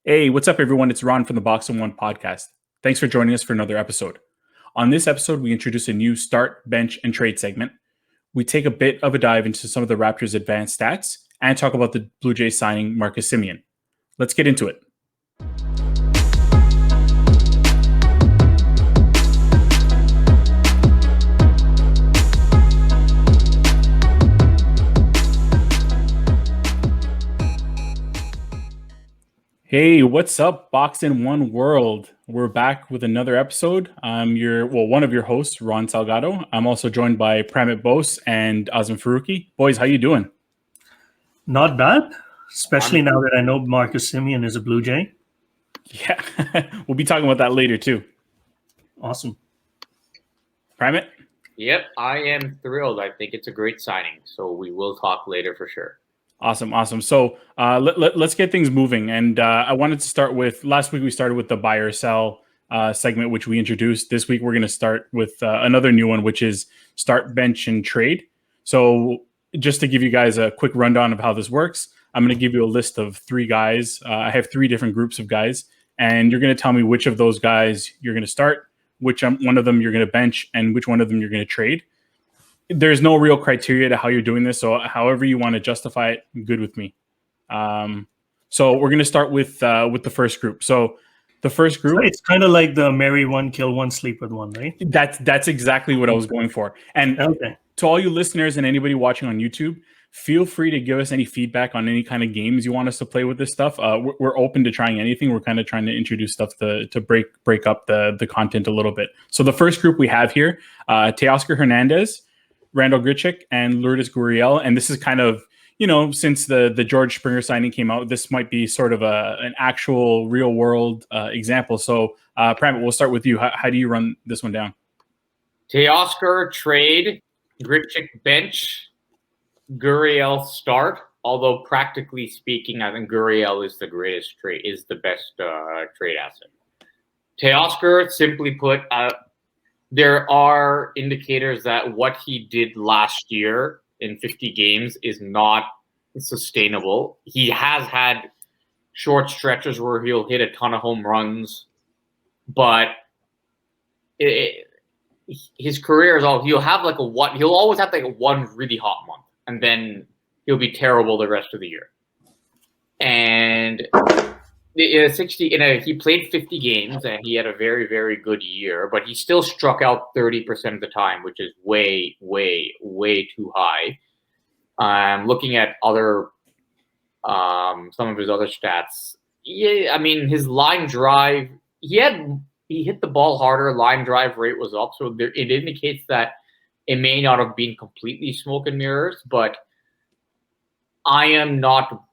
Hey, what's up, everyone? It's Ron from the Box and One podcast. Thanks for joining us for another episode. On this episode, we introduce a new start, bench, and trade segment. We take a bit of a dive into some of the Raptors' advanced stats and talk about the Blue Jays signing Marcus Semien. Let's get into it. Hey, what's up, Box in One World? We're back with another episode. I'm one of your hosts, Ron Salgado. I'm also joined by Pramit Bose and Azam Faruqi. Boys, how you doing? Not bad, especially now that I know Marcus Semien is a Blue Jay. Yeah, we'll be talking about that later too. Awesome. Pramit? Yep, I am thrilled. I think it's a great signing, so we will talk later for sure. Awesome. So let's get things moving. And I wanted to start with, last week we started with the buy or sell segment, which we introduced. This week we're going to start with another new one, which is start, bench, and trade. So just to give you guys a quick rundown of how this works, I'm going to give you a list of three guys. I have three different groups of guys, and you're going to tell me which of those guys you're going to start, which one of them you're going to bench, and which one of them you're going to trade. There's no real criteria to how you're doing this, so however you want to justify it, good with me. So we're going to start with the first group. So the first group, it's kind of like the marry one, kill one, sleep with one, right? That's exactly what I was going for. And okay. To all you listeners and anybody watching on YouTube, feel free to give us any feedback on any kind of games you want us to play with this stuff. We're open to trying anything. We're kind of trying to introduce stuff to break up the content a little bit. So the first group we have here, Teoscar Hernandez, Randall Grichuk, and Lourdes Gurriel. And this is kind of, since the George Springer signing came out, this might be sort of an actual real world example. So Pramit, we'll start with you. How do you run this one down? Teoscar trade, Grichuk bench, Gurriel start. Although practically speaking, I think Gurriel is the best trade asset. Teoscar, simply put, there are indicators that what he did last year in 50 games is not sustainable. He has had short stretches where he'll hit a ton of home runs, but his career is all he'll always have like one really hot month, and then he'll be terrible the rest of the year. And he played 50 games and he had a very, very good year, but he still struck out 30% of the time, which is way, way, way too high. Looking at some of his other stats. Yeah, I mean, his line drive, he hit the ball harder. Line drive rate was up. So it indicates that it may not have been completely smoke and mirrors, but I am not,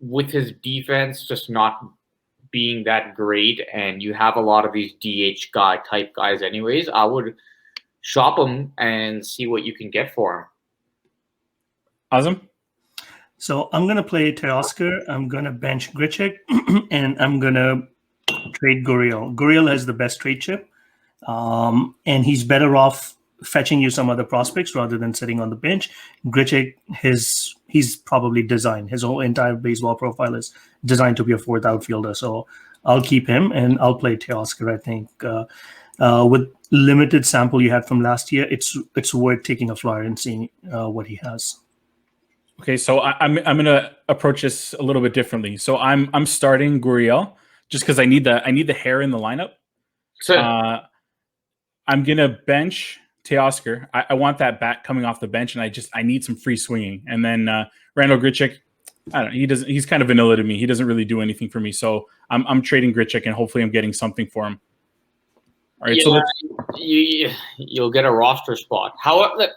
with his defense just not being that great, and you have a lot of these DH type guys anyways, I would shop him and see what you can get for him. Awesome. So I'm going to play Teoscar, I'm going to bench Grichuk, and I'm going to trade Gurriel. Gurriel has the best trade chip, and he's better off fetching you some other prospects rather than sitting on the bench. Grichuk, he's probably designed. His whole entire baseball profile is designed to be a fourth outfielder. So I'll keep him and I'll play Teoscar. I think with limited sample you had from last year, it's worth taking a flyer and seeing what he has. Okay, so I'm going to approach this a little bit differently. So I'm starting Gurriel just because I need the hair in the lineup. So I'm going to bench Teoscar. I want that bat coming off the bench, and I need some free swinging. And then Randall Grichuk, I don't know. He's kind of vanilla to me. He doesn't really do anything for me. So I'm trading Grichuk, and hopefully I'm getting something for him. All right. Yeah, so you'll get a roster spot. However,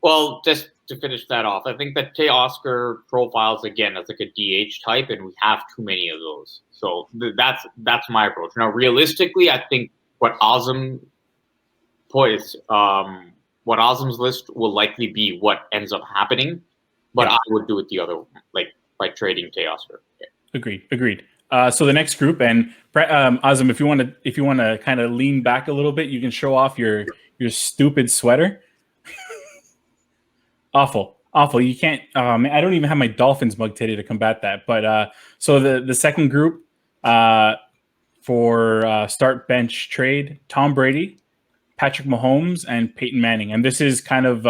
well, just to finish that off, I think that Teoscar profiles again as like a DH type, and we have too many of those. So that's my approach. Now, realistically, I think what Azam's list will likely be what ends up happening, but I would do it the other, like by trading Teoscar. Yeah. Agreed. So the next group, and Azam, if you want to kind of lean back a little bit, you can show off your stupid sweater. Awful. You can't. I don't even have my Dolphins mug today to combat that. But so the second group, for start bench trade: Tom Brady, Patrick Mahomes, and Peyton Manning. And this is kind of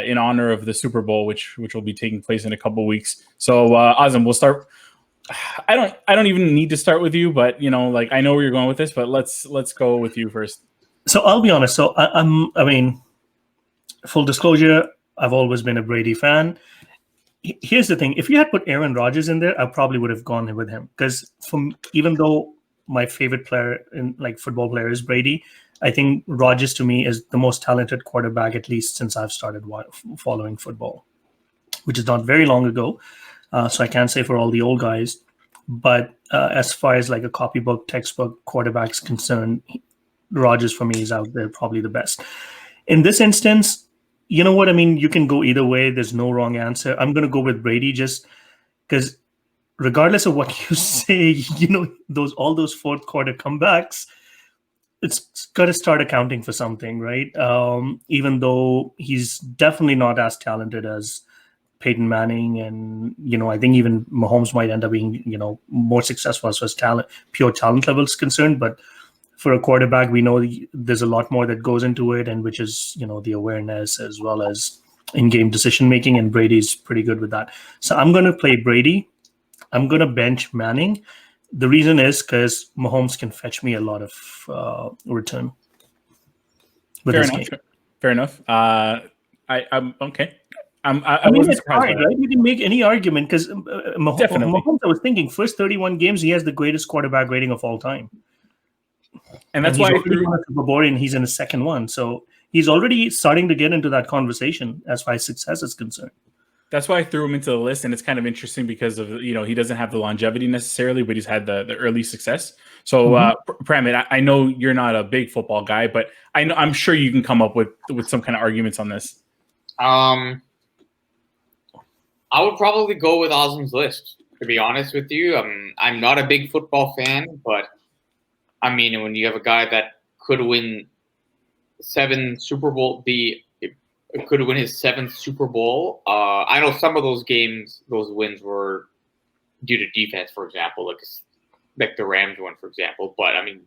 in honor of the Super Bowl, which will be taking place in a couple of weeks. So Azam, we'll start. I don't even need to start with you, but like I know where you're going with this, but let's go with you first. So I'll be honest. So I mean, full disclosure, I've always been a Brady fan. Here's the thing: if you had put Aaron Rodgers in there, I probably would have gone with him, because even though my favorite player in football player is Brady, I think Rodgers to me is the most talented quarterback, at least since I've started following football, which is not very long ago. So I can't say for all the old guys, but as far as like a copybook, textbook quarterback's concerned, Rodgers for me is out there probably the best. In this instance, you know what I mean? You can go either way. There's no wrong answer. I'm going to go with Brady just because regardless of what you say, all those fourth quarter comebacks, it's got to start accounting for something, right? Even though he's definitely not as talented as Peyton Manning, and I think even Mahomes might end up being more successful as far as pure talent level is concerned. But for a quarterback, we know there's a lot more that goes into it, and which is the awareness as well as in-game decision making, and Brady's pretty good with that. So I'm going to play Brady. I'm going to bench Manning. The reason is because Mahomes can fetch me a lot of return with this game. Fair enough. I'm okay. I mean, wasn't it's surprised. Hard, right? You can make any argument because Mahomes, I was thinking, first 31 games, he has the greatest quarterback rating of all time. And that's why he's won a Super Bowl, and he's in his second one. So he's already starting to get into that conversation as far as success is concerned. That's why I threw him into the list, and it's kind of interesting because of he doesn't have the longevity necessarily, but he's had the early success. So Pramit, I know you're not a big football guy, but I'm sure you can come up with some kind of arguments on this. I would probably go with Azam's list, to be honest with you. I'm not a big football fan, but I mean, when you have a guy that could win 7 Super Bowl, could win his 7th Super Bowl. I know some of those games, those wins were due to defense, for example, like the Rams one, for example. But I mean,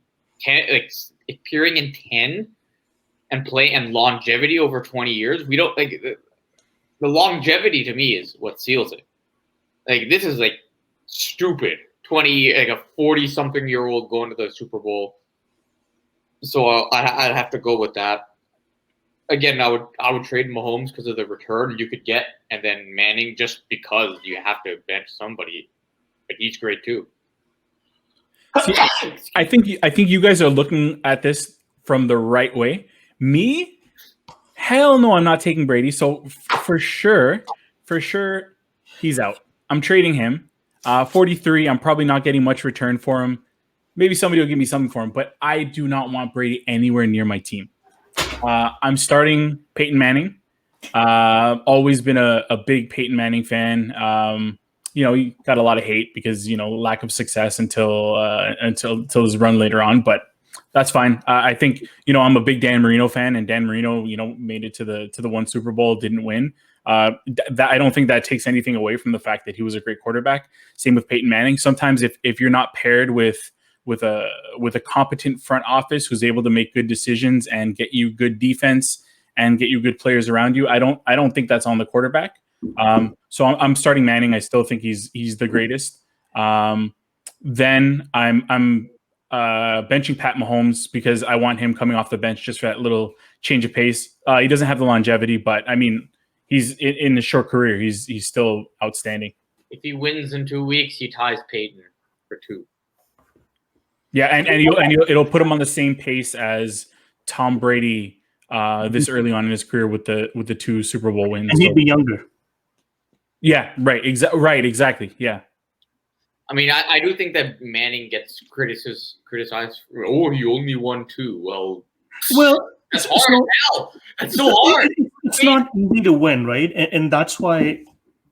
appearing in 10 and longevity over 20 years, we don't like. The longevity to me is what seals it. Like, this is like stupid. 20, like a 40-something-year-old going to the Super Bowl. So I'd have to go with that. Again, I would trade Mahomes because of the return you could get, and then Manning just because you have to bench somebody. But he's great too. See, I think you guys are looking at this from the right way. Me, hell no, I'm not taking Brady. So for sure, he's out. I'm trading him. 43, I'm probably not getting much return for him. Maybe somebody will give me something for him, but I do not want Brady anywhere near my team. I'm starting Peyton Manning. Always been a big Peyton Manning fan. He got a lot of hate because lack of success until his run later on, but that's fine. I think I'm a big Dan Marino fan, and Dan Marino made it to the one Super Bowl, didn't win. I don't think that takes anything away from the fact that he was a great quarterback. Same with Peyton Manning. Sometimes if you're not paired with a competent front office who's able to make good decisions and get you good defense and get you good players around you, I don't think that's on the quarterback. So I'm starting Manning. I still think he's the greatest. Then I'm benching Pat Mahomes because I want him coming off the bench just for that little change of pace. He doesn't have the longevity, but I mean, he's in a short career. He's still outstanding. If he wins in 2 weeks, he ties Peyton for 2. Yeah, and it'll put him on the same pace as Tom Brady this early on in his career with the 2 Super Bowl wins. And he'd be younger. Yeah, right. Exactly. Yeah. I mean, I do think that Manning gets criticized for, he only won 2. Well, that's hard. That's so hard. It's not easy to win, right? And that's why,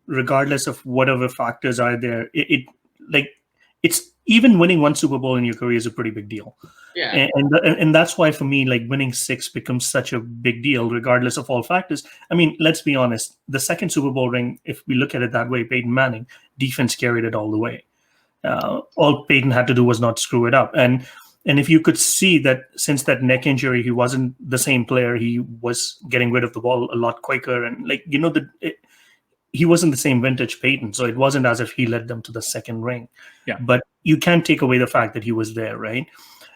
regardless of whatever factors are there, it's even winning 1 Super Bowl in your career is a pretty big deal. Yeah. And that's why for me, winning 6 becomes such a big deal, regardless of all factors. I mean, let's be honest. The second Super Bowl ring, if we look at it that way, Peyton Manning, defense carried it all the way. All Peyton had to do was not screw it up. And if you could see that since that neck injury, he wasn't the same player. He was getting rid of the ball a lot quicker, and he wasn't the same vintage Peyton. So it wasn't as if he led them to the second ring. Yeah. But you can't take away the fact that he was there, right?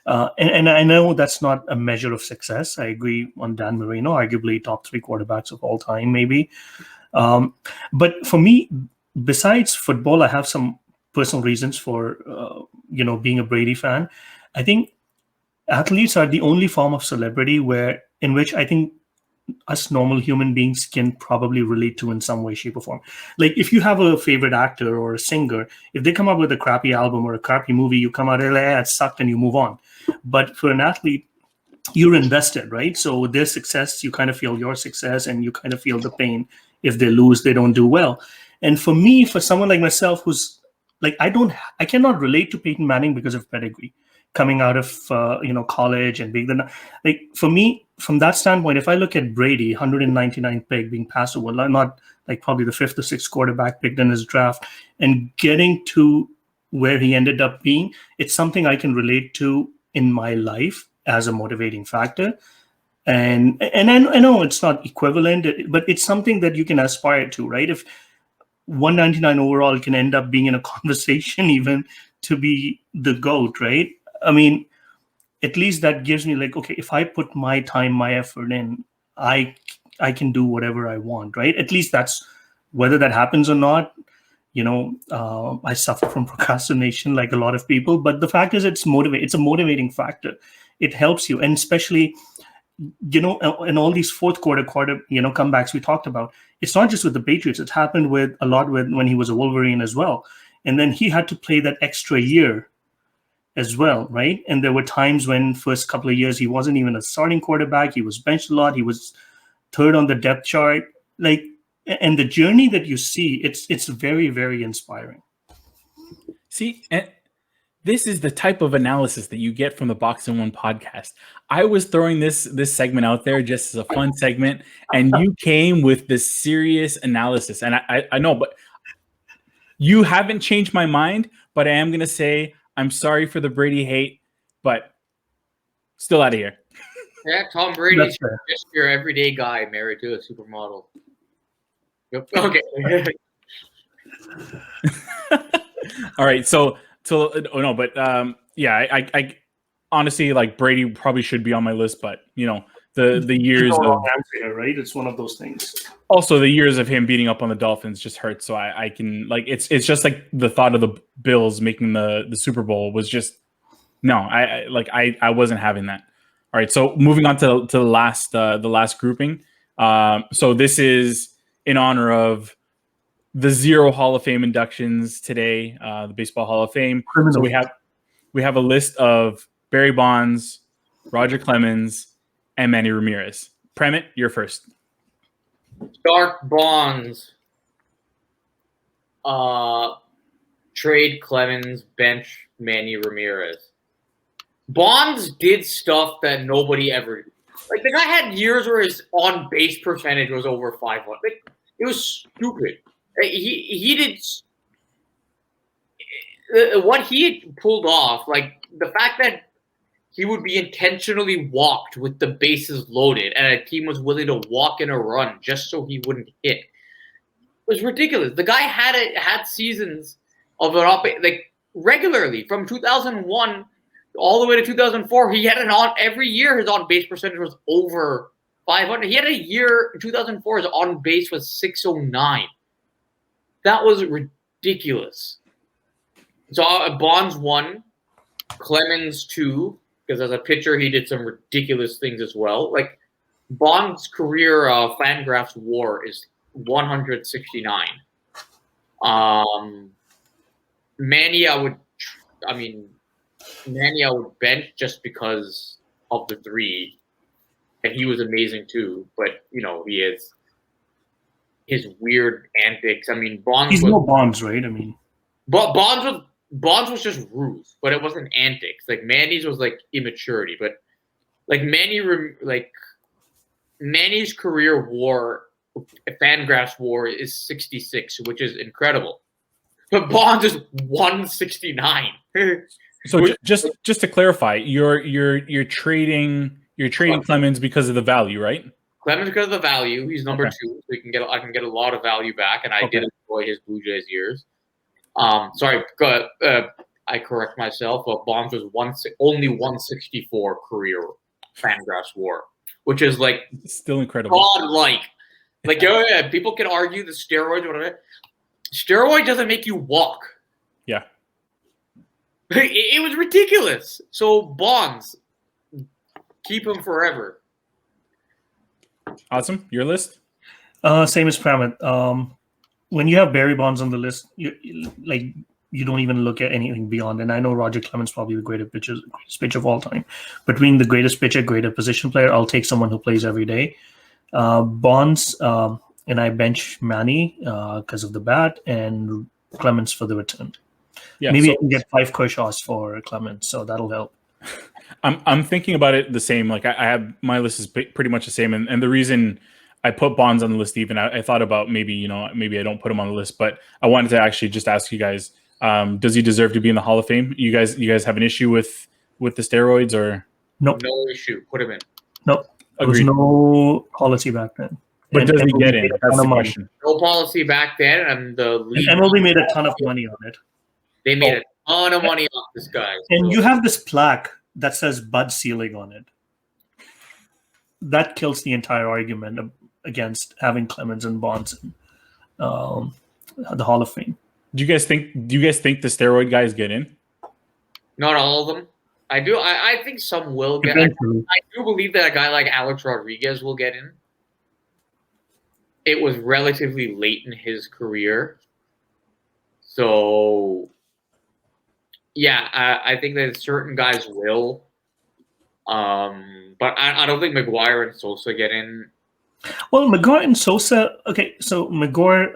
And I know that's not a measure of success. I agree on Dan Marino, arguably top 3 quarterbacks of all time, maybe. But for me, besides football, I have some personal reasons for being a Brady fan. I think athletes are the only form of celebrity in which I think us normal human beings can probably relate to in some way, shape, or form. Like if you have a favorite actor or a singer, if they come up with a crappy album or a crappy movie, you come out and it sucked and you move on. But for an athlete, you're invested, right? So with their success, you kind of feel your success and you kind of feel the pain. If they lose, they don't do well. And for me, for someone like myself who's like, I cannot relate to Peyton Manning because of pedigree. Coming out of college and being like for me from that standpoint, if I look at Brady, 199 pick being passed over, not like probably the 5th or 6th quarterback picked in his draft, and getting to where he ended up being, it's something I can relate to in my life as a motivating factor. And I know it's not equivalent, but it's something that you can aspire to, right? If 199 overall can end up being in a conversation even to be the GOAT, right? I mean, at least that gives me like, okay, if I put my time, my effort in, I can do whatever I want, right? At least that's whether that happens or not. I suffer from procrastination like a lot of people, but the fact is it's a motivating factor. It helps you. And especially, in all these fourth quarter, comebacks we talked about, it's not just with the Patriots. It happened a lot when he was a Wolverine as well. And then he had to play that extra year as well, right? And there were times when first couple of years he wasn't even a starting quarterback. He was benched a lot. He was third on the depth chart. And the journey that you see, it's very, very inspiring. See, and this is the type of analysis that you get from the Box and One podcast. I was throwing this segment out there just as a fun segment, and you came with this serious analysis. And I know, but you haven't changed my mind. But I am going to say I'm sorry for the Brady hate, but still out of here. Yeah, Tom Brady's just your everyday guy married to a supermodel. Yep. Okay. All right. I honestly, like, Brady probably should be on my list, but the years of right, it's one of those things. Also, the years of him beating up on the Dolphins just hurt. So I can, like, it's just like the thought of the Bills making the Super Bowl was just no. I wasn't having that. All right, so moving on to the last grouping. So this is in honor of the 0 Hall of Fame inductions today, the Baseball Hall of Fame. So we have a list of Barry Bonds, Roger Clemens, and Manny Ramirez. Premit, you're first. Dark Bonds. Trade Clemens, bench Manny Ramirez. Bonds did stuff that nobody ever. Like, the guy had years where his on base percentage was over 500. Like, it was stupid. He did what he had pulled off. Like, the fact that he would be intentionally walked with the bases loaded, and a team was willing to walk in a run just so he wouldn't hit. It was ridiculous. The guy had seasons of like regularly from 2001 all the way to 2004. He had every year his on base percentage was over 500. He had a year in 2004 his on base was 609. That was ridiculous. So Bonds 1, Clemens 2. Because as a pitcher, he did some ridiculous things as well. Like, Bond's career Fangraphs WAR is 169. Manny, I would bench just because of the 3, and he was amazing too. But he is his weird antics. I mean, Bonds. No Bonds, right? I mean, but Bonds was just ruse, but it wasn't antics. Like, Manny's was like immaturity, but like Manny's career WAR, Fangraphs WAR is 66, which is incredible. But Bonds is 169. So just to clarify, you're trading Clemens because of the value, right? Clemens because of the value. He's number 2, so I can get a lot of value back, and I did enjoy his Blue Jays years. Sorry, I correct myself. Bonds was only 164 career Fangraphs WAR, which is like still incredible. God-like. Like people can argue the steroids, whatever. Steroid doesn't make you walk. Yeah, it was ridiculous. So Bonds, keep him forever. Awesome. Your list? Same as Pramit. When you have Barry Bonds on the list, you don't even look at anything beyond. And I know Roger Clemens probably the greatest pitcher of all time. Between the greatest pitcher, greatest position player, I'll take someone who plays every day. Bonds, and I bench Manny because of the bat, and Clemens for the return. Yeah, maybe I can get 5 Kershaws for Clemens, so that'll help. I'm thinking about it the same. Like I have my list is pretty much the same, and the reason I put Bonds on the list, even I thought about maybe I don't put him on the list, but I wanted to actually just ask you guys, does he deserve to be in the Hall of Fame? You guys have an issue with the steroids or nope? No issue. Put him in. Nope. There was no policy back then. But does he get in? That's the question. No policy back then, and the league. MLB made a ton of money on it. They made a ton of money off this guy. And you have this plaque that says Bud Selig on it. That kills the entire argument against having Clemens and Bonds in the Hall of Fame. Do you guys think the steroid guys get in? Not all of them. I do. I think some will get in. I do believe that a guy like Alex Rodriguez will get in. It was relatively late in his career. So, yeah, I think that certain guys will. But I don't think McGuire and Sosa get in. Well, McGuire and Sosa, okay, so McGuire,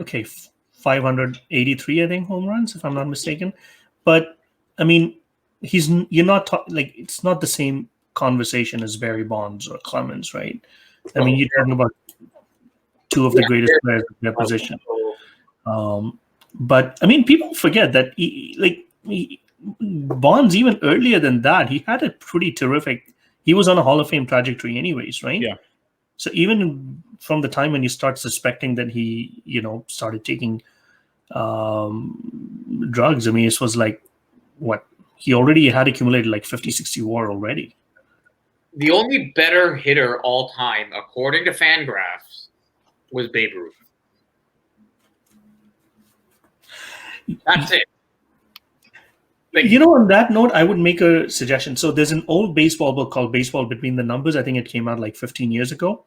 583, I think, home runs, if I'm not mistaken. But, I mean, it's not the same conversation as Barry Bonds or Clemens, right? I mean, you're talking about 2 of the greatest players in their position. But, I mean, people forget that, Bonds, even earlier than that, he had a pretty terrific, he was on a Hall of Fame trajectory anyways, right? Yeah. So even from the time when you start suspecting that he, started taking drugs, I mean, it was like, he already had accumulated like 50, 60 WAR already. The only better hitter all time, according to Fangraphs, was Babe Ruth. That's it. On that note, I would make a suggestion. So there's an old baseball book called Baseball Between the Numbers. I think it came out like 15 years ago.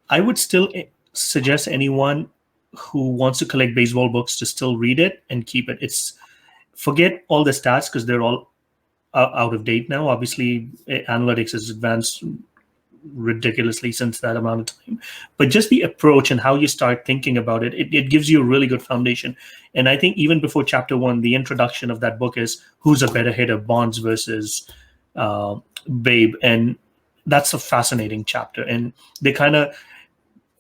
I would still suggest anyone who wants to collect baseball books to still read it and keep it. Forget all the stats because they're all out of date now. Obviously, analytics has advanced ridiculously since that amount of time. But just the approach and how you start thinking about it, it gives you a really good foundation. And I think even before chapter 1, the introduction of that book is who's a better hitter, Bonds versus Babe. And that's a fascinating chapter. And they kind of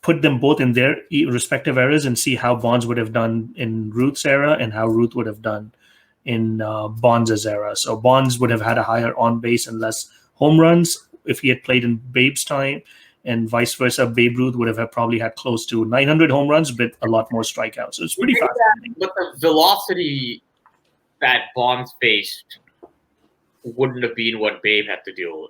put them both in their respective eras and see how Bonds would have done in Ruth's era and how Ruth would have done in Bonds' era. So Bonds would have had a higher on base and less home runs if he had played in Babe's time, and vice versa. Babe Ruth would have probably had close to 900 home runs, but a lot more strikeouts. So it's pretty fascinating. But the velocity that Bonds faced wouldn't have been what Babe had to deal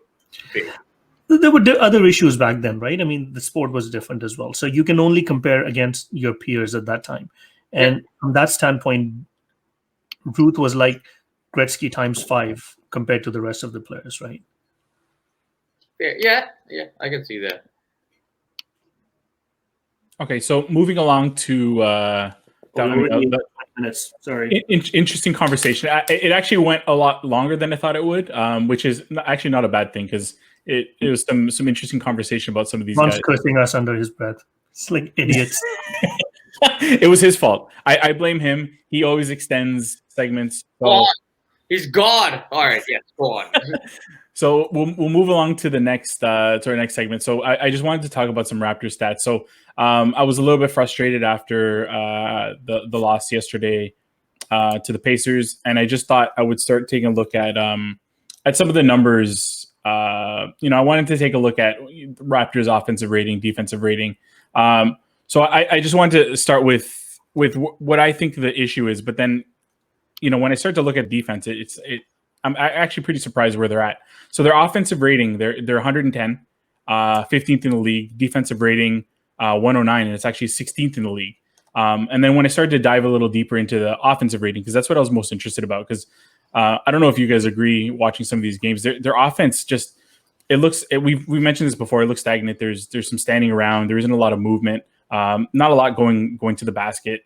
with. There were other issues back then, right? I mean, the sport was different as well. So you can only compare against your peers at that time. And from that standpoint, Ruth was like Gretzky times 5 compared to the rest of the players, right? Yeah, I can see that. Okay, so moving along to minutes. Sorry. Interesting conversation. It actually went a lot longer than I thought it would, which is actually not a bad thing because it was some interesting conversation about some of these Ron's guys. cursing us under his breath. It's like idiots. It was his fault. I blame him. He always extends segments. So. He's God. All right, yes, go on. So we'll move along to the next to our next segment. So I just wanted to talk about some Raptors stats. So I was a little bit frustrated after the loss yesterday to the Pacers, and I just thought I would start taking a look at some of the numbers. I wanted to take a look at Raptors offensive rating, defensive rating. So I just wanted to start with what I think the issue is, but then, when I start to look at defense, I'm actually pretty surprised where they're at. So their offensive rating, they're 110, 15th in the league. Defensive rating, 109, and it's actually 16th in the league. And then when I started to dive a little deeper into the offensive rating, because that's what I was most interested about, because I don't know if you guys agree watching some of these games, their offense just, we mentioned this before, it looks stagnant. There's some standing around. There isn't a lot of movement. Not a lot going to the basket.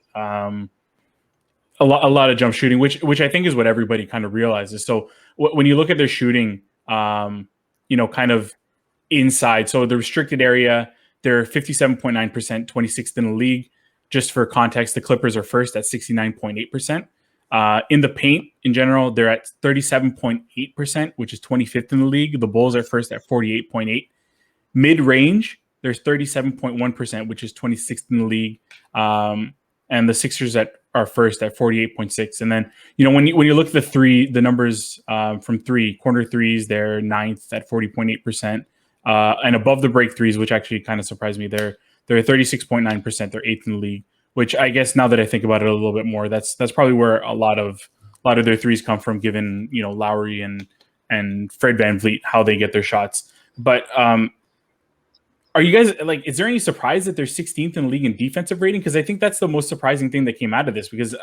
A lot of jump shooting, which I think is what everybody kind of realizes. So when you look at their shooting, kind of inside, so the restricted area, they're 57.9%, 26th in the league. Just for context, the Clippers are first at 69.8%. In the paint, in general, they're at 37.8%, which is 25th in the league. The Bulls are first at 48.8%. Mid-range, there's 37.1%, which is 26th in the league. And the Sixers are first at 48.6%. And then, when you look at the numbers from three, corner threes, they're ninth at 40.8%. And above the break threes, which actually kind of surprised me, they're 36.9%. They're eighth in the league, which I guess now that I think about it a little bit more, that's probably where a lot of their threes come from, given Lowry and Fred VanVleet, how they get their shots. But are you guys is there any surprise that they're 16th in the league in defensive rating? Because I think that's the most surprising thing that came out of this. Because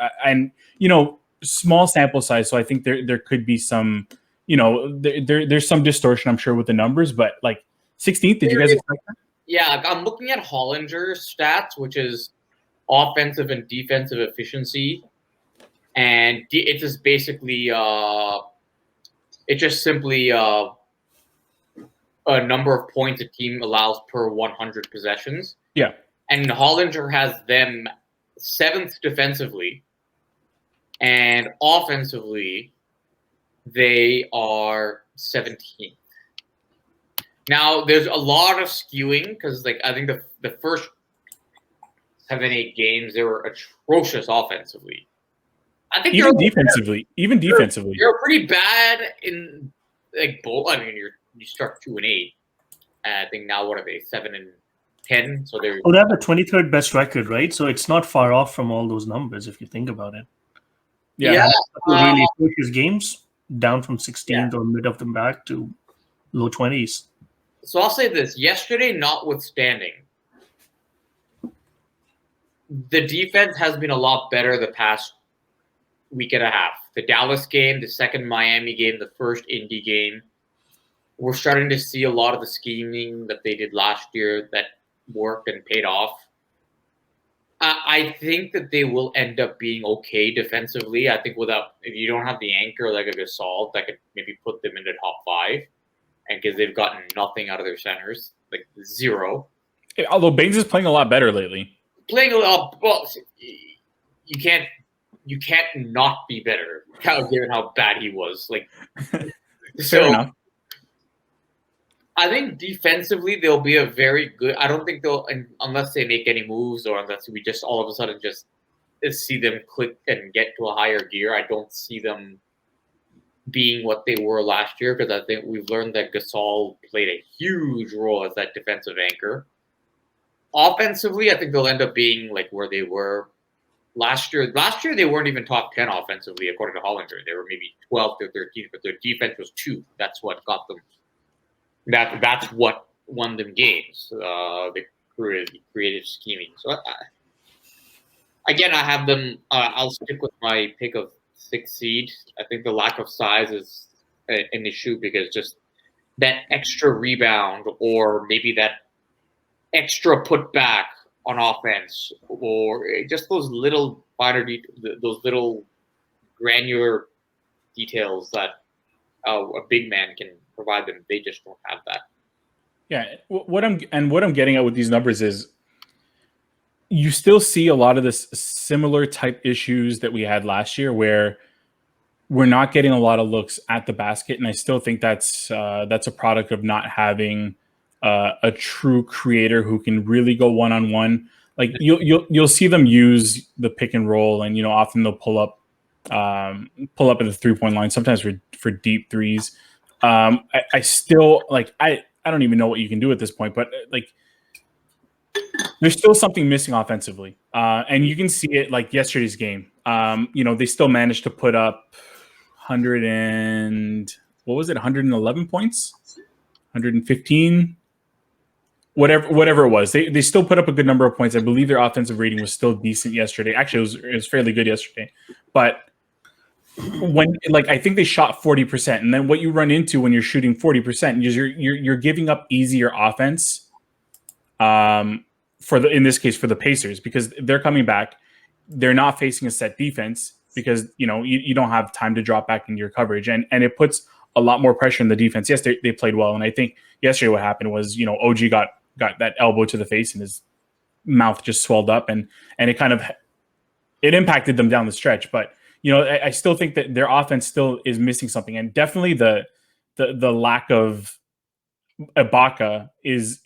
small sample size, so I think there could be some there's some distortion, I'm sure, with the numbers. But 16th, did you guys expect that? Yeah, I'm looking at Hollinger's stats, which is offensive and defensive efficiency, and it just basically simply a number of points a team allows per 100 possessions. Yeah, and Hollinger has them 7th defensively, and offensively they are 17th. Now, there's a lot of skewing because, I think the first 7-8 games, they were atrocious offensively. I think even defensively, they're pretty bad in both. I mean, you start 2-8. I think now what are they, 7-10? So they're they have the 23rd best record, right? So it's not far off from all those numbers if you think about it. Yeah. Really atrocious games, down from 16th or mid of them back to low 20s. So I'll say this: yesterday, notwithstanding, the defense has been a lot better the past week and a half. The Dallas game, the second Miami game, the first Indy game. We're starting to see a lot of the scheming that they did last year that worked and paid off. I think that they will end up being okay defensively. I think if you don't have the anchor like a Gasol, that could maybe put them in the top 5. And because they've gotten nothing out of their centers, zero. Although Baines is playing a lot better lately. Playing a lot, well, you can't not be better, given how bad he was. Fair enough. I think defensively they'll be a very good. I don't think they'll, unless they make any moves or unless we just all of a sudden just see them click and get to a higher gear. I don't see them being what they were last year, because I think we've learned that Gasol played a huge role as that defensive anchor. Offensively, I think they'll end up being where they were last year. Last year, they weren't even top 10 offensively, according to Hollinger. They were maybe 12th or 13th, but their defense was 2. That's what got them. That's what won them games. The creative scheming. So again, I have them. I'll stick with my pick of 6th seed. I think the lack of size is an issue, because just that extra rebound, or maybe that extra putback on offense, or just those little finer, those little granular details that a big man can provide them. They just don't have that. Yeah, what I'm getting at with these numbers is you still see a lot of this similar type issues that we had last year, where we're not getting a lot of looks at the basket, and I still think that's a product of not having a true creator who can really go one-on-one. You'll see them use the pick and roll, and often they'll pull up pull up at the 3-point line, sometimes for deep threes. I still like I don't even know what you can do at this point, but like there's still something missing offensively, and you can see it like yesterday's game. They still managed to put up 111 points, 115, whatever it was. They still put up a good number of points. I believe their offensive rating was still decent yesterday. Actually, it was fairly good yesterday, but when I think they shot 40%, and then what you run into when you're shooting 40% is you're giving up easier offense. In this case for the Pacers, because they're coming back, they're not facing a set defense because you don't have time to drop back into your coverage, and it puts a lot more pressure on the defense. Yes, they played well, and I think yesterday what happened was OG got that elbow to the face and his mouth just swelled up, and it impacted them down the stretch. But I still think that their offense still is missing something, and definitely the lack of Ibaka is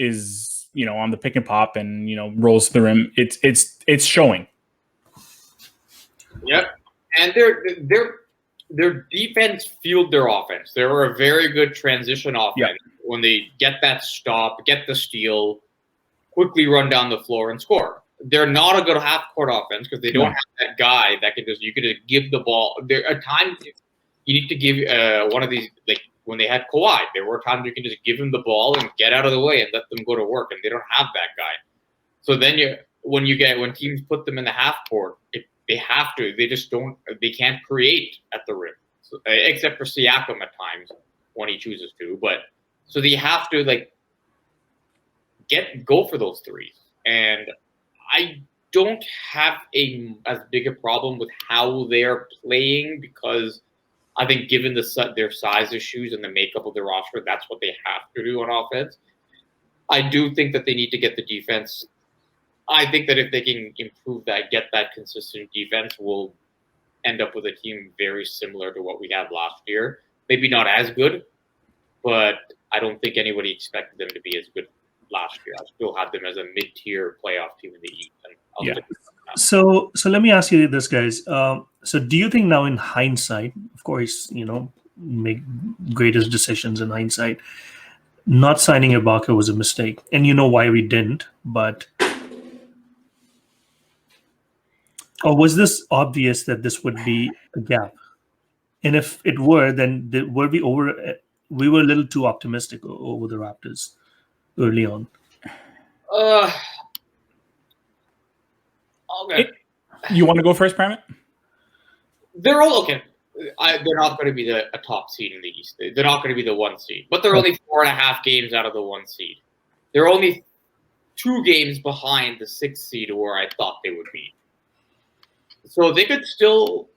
on the pick and pop and rolls to the rim. It's showing. Yep, and their defense fueled their offense. They were a very good transition offense when they get that stop, get the steal, quickly run down the floor and score. They're not a good half-court offense because they don't have that guy that can you could just give the ball. There are times you need to give one of these, like when they had Kawhi, there were times you can just give him the ball and get out of the way and let them go to work, and they don't have that guy. So then when teams put them in the half court, they have to. They just don't. They can't create at the rim, except for Siakam at times when he chooses to. But so they have to go for those threes, and I don't have as big a problem with how they are playing because I think given their size issues and the makeup of the roster, that's what they have to do on offense. I do think that they need to get the defense. I think that if they can improve that, get that consistent defense, we'll end up with a team very similar to what we had last year. Maybe not as good, but I don't think anybody expected them to be as good last year. I still had them as a mid-tier playoff team in the East. So let me ask you this, guys. So do you think now in hindsight, of course, make greatest decisions in hindsight, not signing Ibaka was a mistake, and you know why we didn't, but or was this obvious that this would be a gap? And if it were, then were we over? We were a little too optimistic over the Raptors early on. Okay. You want to go first, Pramit? They're all okay. They're not going to be a top seed in the East. They're not going to be the 1 seed. But they're only 4.5 games out of the 1 seed. They're only 2 games behind the 6th seed where I thought they would be. So they could still.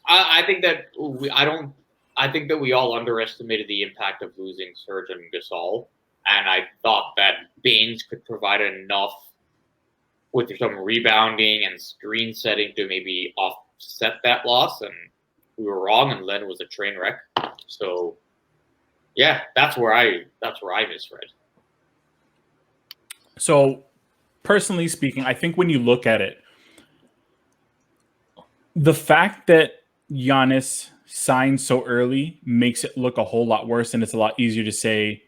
I think that we all underestimated the impact of losing Serge and Gasol, and I thought that Baines could provide enough with some rebounding and screen setting to maybe offset that loss, and we were wrong, and Len was a train wreck. So, yeah, that's where I misread. So, personally speaking, I think when you look at it, the fact that Giannis signed so early makes it look a whole lot worse, and it's a lot easier to say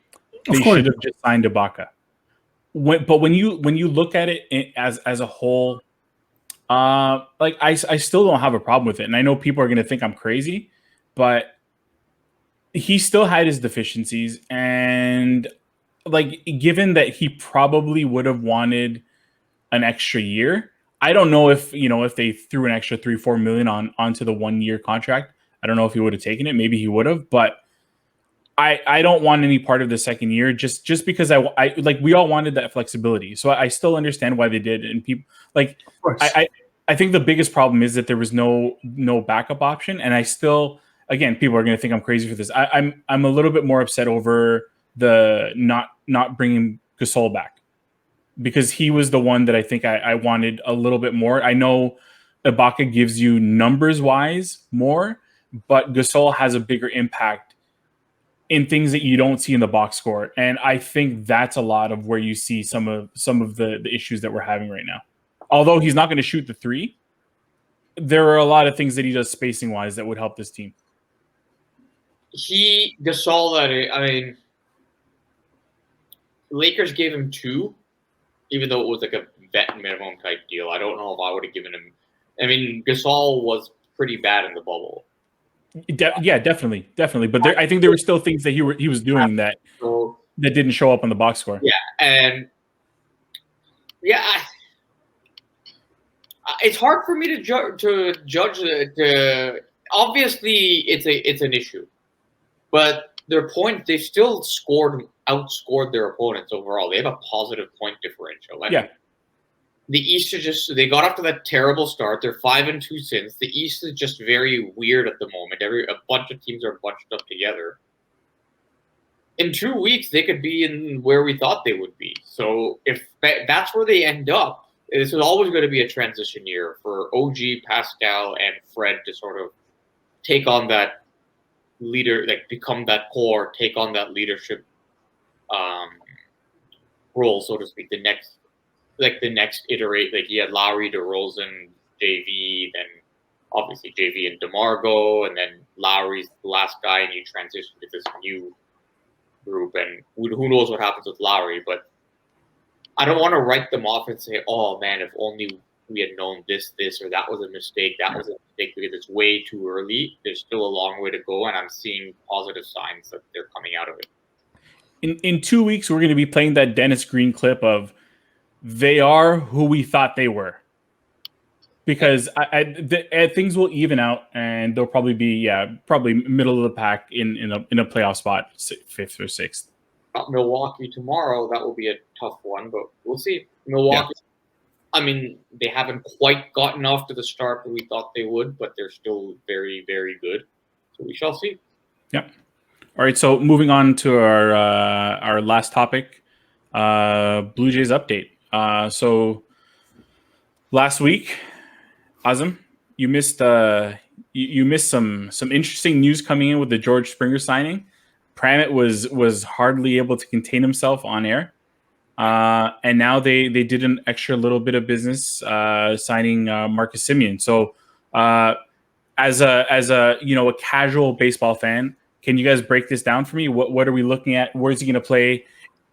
they should have just signed Ibaka. But when you look at it as a whole, I still don't have a problem with it, and I know people are going to think I'm crazy, but he still had his deficiencies, and given that he probably would have wanted an extra year. I don't know if they threw an extra $3-4 million onto the 1-year contract. I don't know if he would have taken it. Maybe he would have, but I don't want any part of the second year just because I we all wanted that flexibility. So I still understand why they did. And people I think the biggest problem is that there was no backup option. And I still, again, people are going to think I'm crazy for this. I'm a little bit more upset over the not bringing Gasol back, because he was the one that I think I wanted a little bit more. I know Ibaka gives you numbers-wise more, but Gasol has a bigger impact in things that you don't see in the box score. And I think that's a lot of where you see some of the issues that we're having right now. Although he's not going to shoot the 3, there are a lot of things that he does spacing wise that would help this team. Gasol, I mean, Lakers gave him 2, even though it was like a vet minimum type deal. I don't know if I would have given him. I mean, Gasol was pretty bad in the bubble. Yeah, definitely. But I think there were still things that he was doing that didn't show up on the box score. Yeah, and it's hard for me to judge. Obviously, it's an issue, but their point, they still outscored their opponents overall. They have a positive point differential. Yeah. The East is they got off to that terrible start. They're 5-2 since. The East is just very weird at the moment. A bunch of teams are bunched up together. In 2 weeks, they could be in where we thought they would be. So if that's where they end up, this is always going to be a transition year for OG, Pascal, and Fred to sort of take on that leader, like become that core, take on that leadership role, so to speak. The next iterate, like you had Lowry, DeRozan, JV, then obviously JV and DeMarco, and then Lowry's the last guy, and you transition to this new group, and who knows what happens with Lowry, but I don't want to write them off and say, oh man, if only we had known this, or that was a mistake, because it's way too early. There's still a long way to go, and I'm seeing positive signs that they're coming out of it. In 2 weeks, we're going to be playing that Dennis Green clip of they are who we thought they were. Because things will even out, and they'll probably be probably middle of the pack in a playoff spot, 5th or 6th. Milwaukee tomorrow, that will be a tough one, but we'll see. Milwaukee, I mean, they haven't quite gotten off to the start that we thought they would, but they're still very, very good. So we shall see. Yep. All right. So moving on to our last topic, Blue Jays update. So last week, Azam, you missed some interesting news coming in with the George Springer signing. Pramit was hardly able to contain himself on air, and now they did an extra little bit of business signing Marcus Semien. So, as a casual baseball fan, can you guys break this down for me? What are we looking at? Where is he going to play?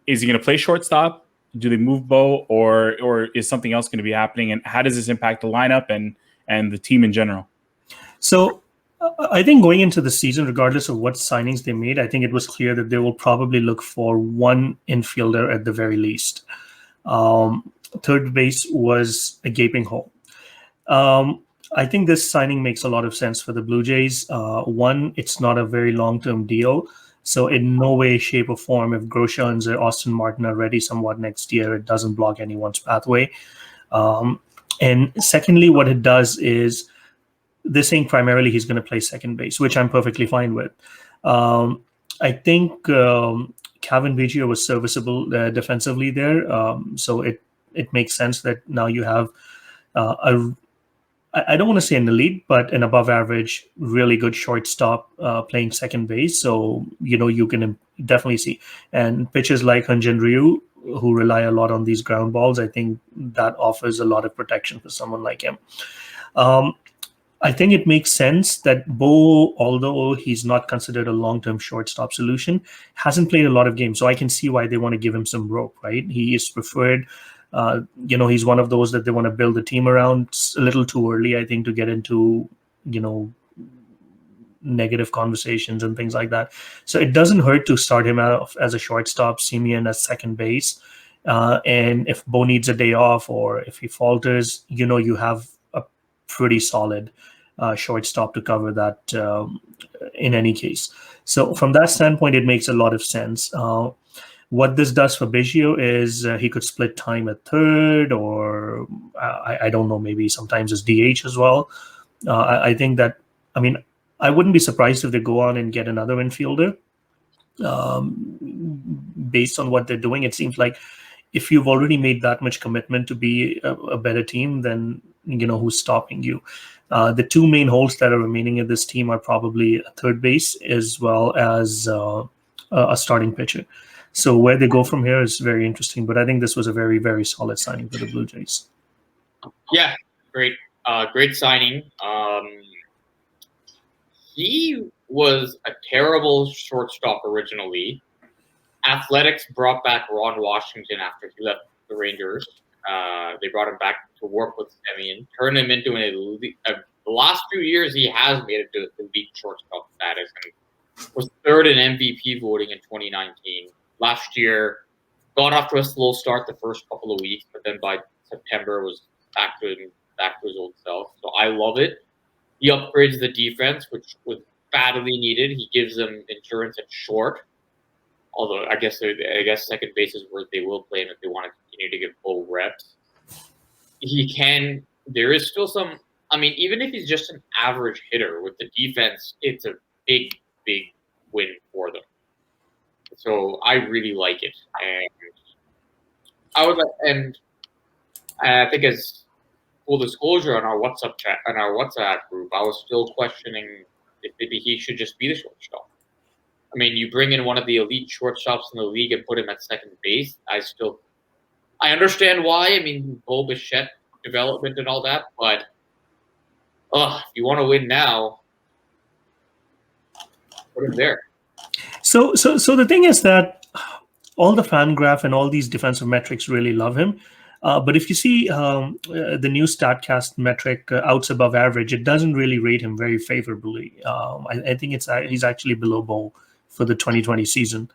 Is he going to play shortstop? Do they move Bo, or is something else going to be happening? And how does this impact the lineup and the team in general? So I think going into the season, regardless of what signings they made, I think it was clear that they will probably look for one infielder at the very least. Third base was a gaping hole. I think this signing makes a lot of sense for the Blue Jays. One, it's not a very long-term deal. So in no way, shape, or form, if Groshans or Austin Martin are ready somewhat next year, it doesn't block anyone's pathway. And secondly, what it does is they're saying primarily he's going to play second base, which I'm perfectly fine with. I think Calvin Biggio was serviceable defensively there. So it makes sense that now you have I don't want to say an elite, but an above average, really good shortstop playing second base. So, you can definitely see. And pitchers like Hyun-Jin Ryu, who rely a lot on these ground balls, I think that offers a lot of protection for someone like him. I think it makes sense that Bo, although he's not considered a long-term shortstop solution, hasn't played a lot of games. So I can see why they want to give him some rope, right? He is preferred. He's one of those that they want to build the team around. It's a little too early, I think, to get into, negative conversations and things like that. So it doesn't hurt to start him out as a shortstop, Semien as second base. And if Bo needs a day off or if he falters, you have a pretty solid shortstop to cover that in any case. So from that standpoint, it makes a lot of sense. What this does for Biggio is he could split time at third, or I don't know, maybe sometimes as DH as well. I think that, I wouldn't be surprised if they go on and get another infielder. Based on what they're doing, it seems like if you've already made that much commitment to be a better team, then who's stopping you? The two main holes that are remaining in this team are probably a third base as well as a starting pitcher. So where they go from here is very interesting. But I think this was a very, very solid signing for the Blue Jays. Yeah, great. Great signing. He was a terrible shortstop originally. Athletics brought back Ron Washington after he left the Rangers. They brought him back to work with Semien, turned him into the last few years he has made it to elite shortstop status and was third in MVP voting in 2019. Last year, got off to a slow start the first couple of weeks, but then by September was back to his old self. So I love it. He upgrades the defense, which was badly needed. He gives them insurance at short. Although I guess second base is where they will play him if they want to continue to get full reps. There is still some. I mean, even if he's just an average hitter with the defense, it's a big win for them. So I really like it, and I think as full disclosure on our WhatsApp group, I was still questioning if maybe he should just be the shortstop. I mean, you bring in one of the elite shortstops in the league and put him at second base. I understand why. I mean, Bo Bichette development and all that, but if you want to win now, put him there. So the thing is that all the FanGraph and all these defensive metrics really love him. But if you see the new StatCast metric, outs above average, it doesn't really rate him very favorably. I think he's actually below Bo for the 2020 season.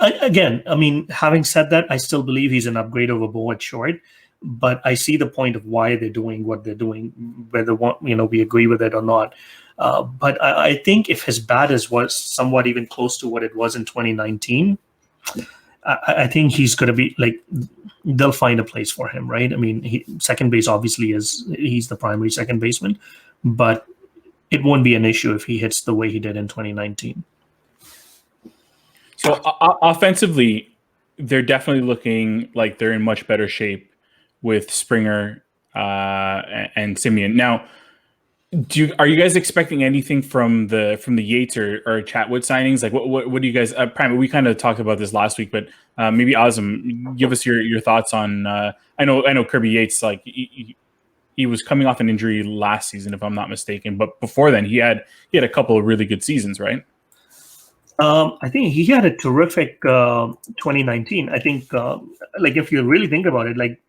Again, I mean, having said that, I still believe he's an upgrade over Bo at short. But I see the point of why they're doing what they're doing, whether we agree with it or not. But I think if his bat was somewhat even close to what it was in 2019, I think he's going to be they'll find a place for him, right? I mean, second base obviously he's the primary second baseman, but it won't be an issue if he hits the way he did in 2019. So offensively, they're definitely looking like they're in much better shape with Springer and Semien. Now, are you guys expecting anything from the Yates or Chatwood signings? Like, what do you guys? Prime, we kind of talked about this last week, but maybe Azam, give us your thoughts on. I know Kirby Yates, like he was coming off an injury last season, if I'm not mistaken, but before then he had a couple of really good seasons, right? I think he had a terrific 2019. I think, if you really think about it, like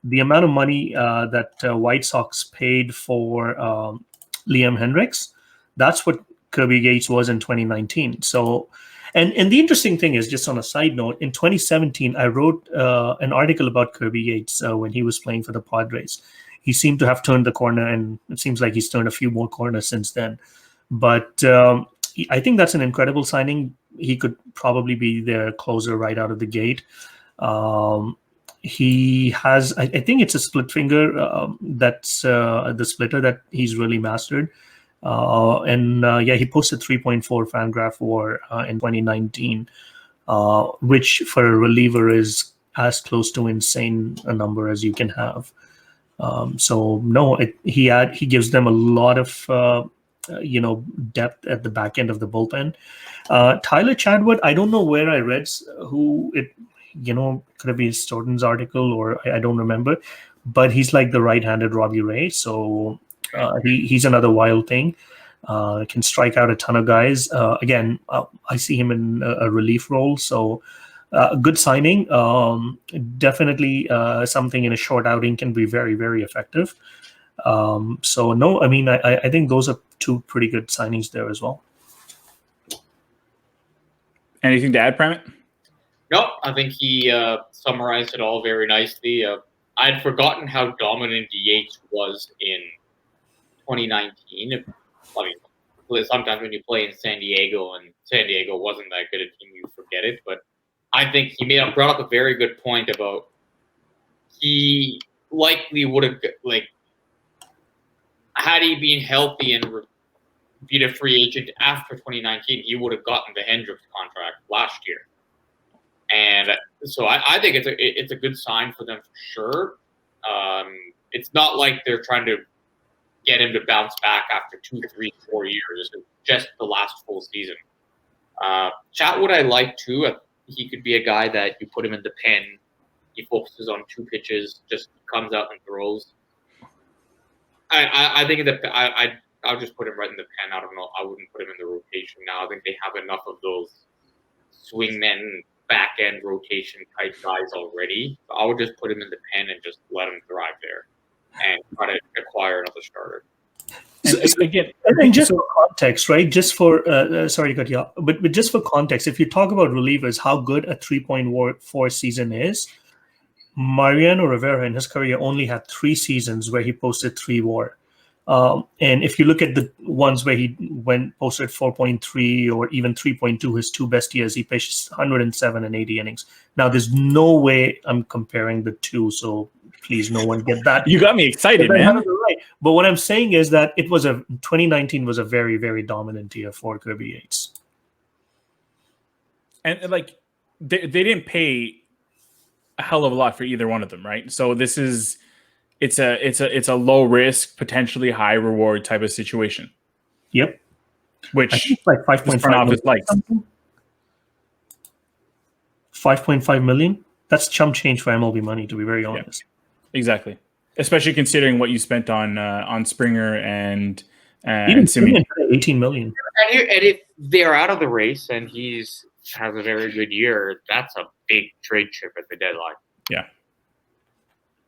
the amount of money that White Sox paid for Liam Hendricks, that's what Kirby Yates was in 2019. So, and the interesting thing is, just on a side note, in 2017, I wrote an article about Kirby Yates when he was playing for the Padres. He seemed to have turned the corner, and it seems like he's turned a few more corners since then. But I think that's an incredible signing. He could probably be their closer right out of the gate. He has, I think it's a split finger. That's the splitter that he's really mastered. He posted 3.4 FanGraph WAR in 2019, which for a reliever is as close to insane a number as you can have. He gives them a lot of depth at the back end of the bullpen. Tyler Chatwood, I don't know where I read who it, could have been Storton's article or I don't remember, but he's like the right-handed Robbie Ray. So he's another wild thing. Can strike out a ton of guys. Again, I see him in a relief role. So good signing. Definitely something in a short outing can be very, very effective. I think those are two pretty good signings there as well. Anything to add, Primate? No, I think he summarized it all very nicely. I'd forgotten how dominant Yates was in 2019. I mean, sometimes when you play in San Diego and San Diego wasn't that good a team, you forget it. But I think he brought up a very good point about he likely would have had he been healthy and been a free agent after 2019, he would have gotten the Hendricks contract last year. And so I think it's a good sign for them for sure. It's not like they're trying to get him to bounce back after 2, 3, 4 years. It's just the last full season. Chatwood I like too. He could be a guy that you put him in the pen He focuses on 2 pitches, just comes out and throws. I think I'll just put him right in the pen. I don't know. I wouldn't put him in the rotation now. I think they have enough of those swingmen, back end rotation type guys already. So I would just put him in the pen and just let him thrive there, and try to acquire another starter. Again, and just for context, right? Just for sorry to cut you off, but just for context, if you talk about relievers, how good a 3.4 season is, Mariano Rivera in his career only had 3 seasons where he posted 3 WAR. And if you look at the ones where he posted 4.3 or even 3.2, his 2 best years, he pitched 107 and 80 innings. Now, there's no way I'm comparing the 2, so please, no one get that. You got me excited, man. Right. But what I'm saying is that 2019 was a very, very dominant year for Kirby Yates. And like they didn't pay a hell of a lot for either one of them, right? So this is it's a low risk, potentially high reward type of situation. Yep. Which like 5.5 likes. 5.5 million. That's chump change for MLB money, to be very honest. Yeah, exactly. Especially considering what you spent on Springer and Even Semien. 18 million. And if they're out of the race and he's has a very good year, that's a big trade chip at the deadline.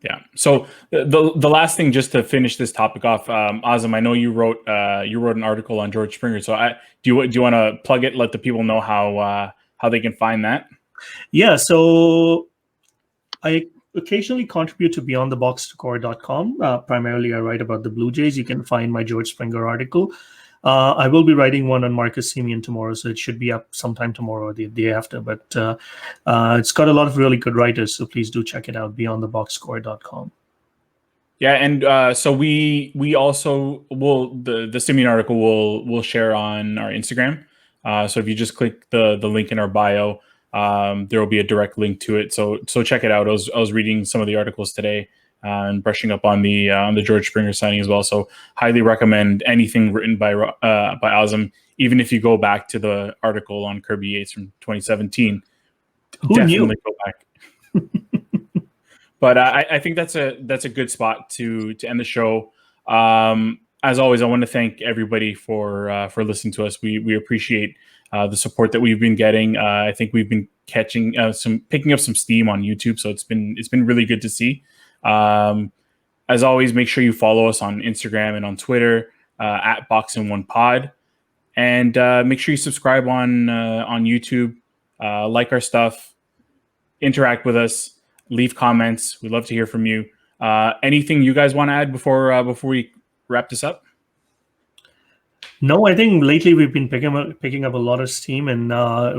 Yeah. So the last thing, just to finish this topic off, Azam, I know you wrote an article on George Springer. So do you want to plug it? Let the people know how they can find that. Yeah. So I occasionally contribute to beyondtheboxscore.com. Primarily, I write about the Blue Jays. You can find my George Springer article. I will be writing one on Marcus Semien tomorrow, so it should be up sometime tomorrow or the day after. But it's got a lot of really good writers, so please do check it out, beyondtheboxscore.com. Yeah, and so we also will the Semien article we'll share on our Instagram. So if you just click the link in our bio, there will be a direct link to it. So check it out. I was reading some of the articles today. And brushing up on the George Springer signing as well. So highly recommend anything written by Azam, even if you go back to the article on Kirby Yates from 2017. Definitely go back. But I think that's a good spot to end the show. As always, I want to thank everybody for listening to us. We appreciate the support that we've been getting. I think we've been picking up some steam on YouTube, so it's been really good to see. As always, make sure you follow us on Instagram and on Twitter at Boxing1Pod, and make sure you subscribe on YouTube, like our stuff, interact with us, leave comments. We'd love to hear from you. Anything you guys want to add before we wrap this up? No, I think lately we've been picking up a lot of steam, and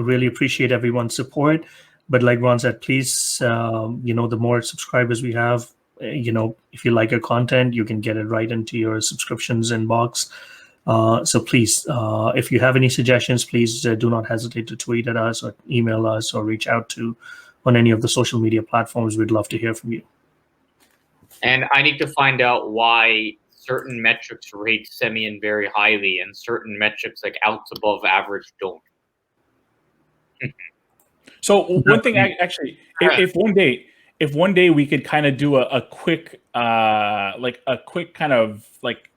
really appreciate everyone's support. But like Ron said, please, the more subscribers we have, if you like our content, you can get it right into your subscriptions inbox. So please, if you have any suggestions, please do not hesitate to tweet at us or email us or reach out on any of the social media platforms. We'd love to hear from you. And I need to find out why certain metrics rate Semien very highly and certain metrics like outs above average don't. So one thing, actually, if one day we could kind of do a quick kind of like,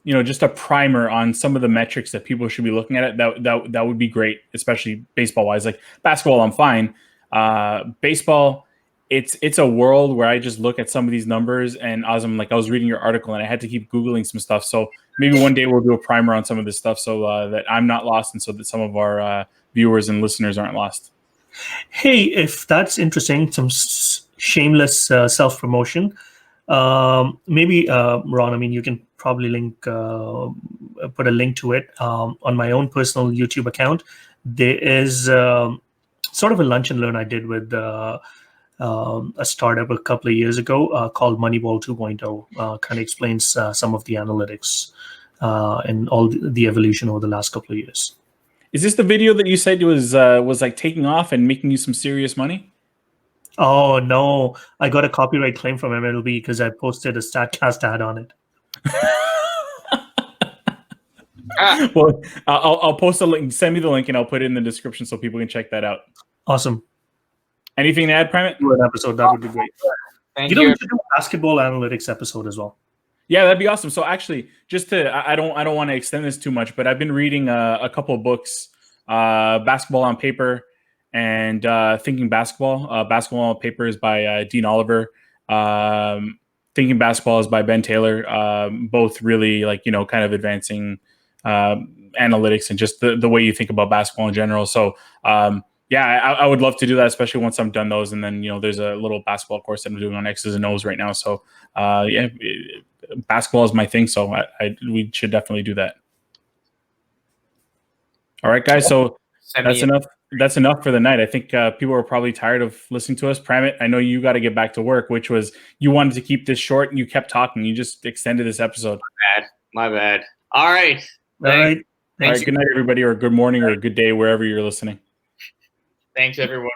just a primer on some of the metrics that people should be looking at, that would be great, especially baseball wise. Like basketball, I'm fine. Baseball, it's a world where I just look at some of these numbers, and Azam, like I was reading your article and I had to keep Googling some stuff. So maybe one day we'll do a primer on some of this stuff so that I'm not lost, and so that some of our viewers and listeners aren't lost. Hey, if that's interesting, some shameless self-promotion. Maybe, Ron, I mean, you can probably put a link to it on my own personal YouTube account. There is sort of a lunch and learn I did with a startup a couple of years ago called Moneyball 2.0. Kind of explains some of the analytics and all the evolution over the last couple of years. Is this the video that you said was like taking off and making you some serious money? Oh no, I got a copyright claim from MLB because I posted a StatCast ad on it. Well, I'll post a link. Send me the link and I'll put it in the description so people can check that out. Awesome. Anything to add, Primate? Do an episode. That would be great. Thank You know, you. we should do a basketball analytics episode as well. Yeah, that'd be awesome. So actually, just to I don't want to extend this too much, but I've been reading a couple of books, Basketball on Paper and Thinking Basketball. Basketball on Paper is by Dean Oliver. Thinking Basketball is by Ben Taylor. Both really kind of advancing analytics and just the way you think about basketball in general. So I would love to do that, especially once I'm done those. And then there's a little basketball course that I'm doing on X's and O's right now. So basketball is my thing. So we should definitely do that. All right, guys. So that's enough. That's enough for the night. I think people are probably tired of listening to us. Primate, I know you got to get back to work, which was you wanted to keep this short and you kept talking. You just extended this episode. My bad. All right. All right. All right. Good night, everybody, or good morning, or good day, wherever you're listening. Thanks, everyone.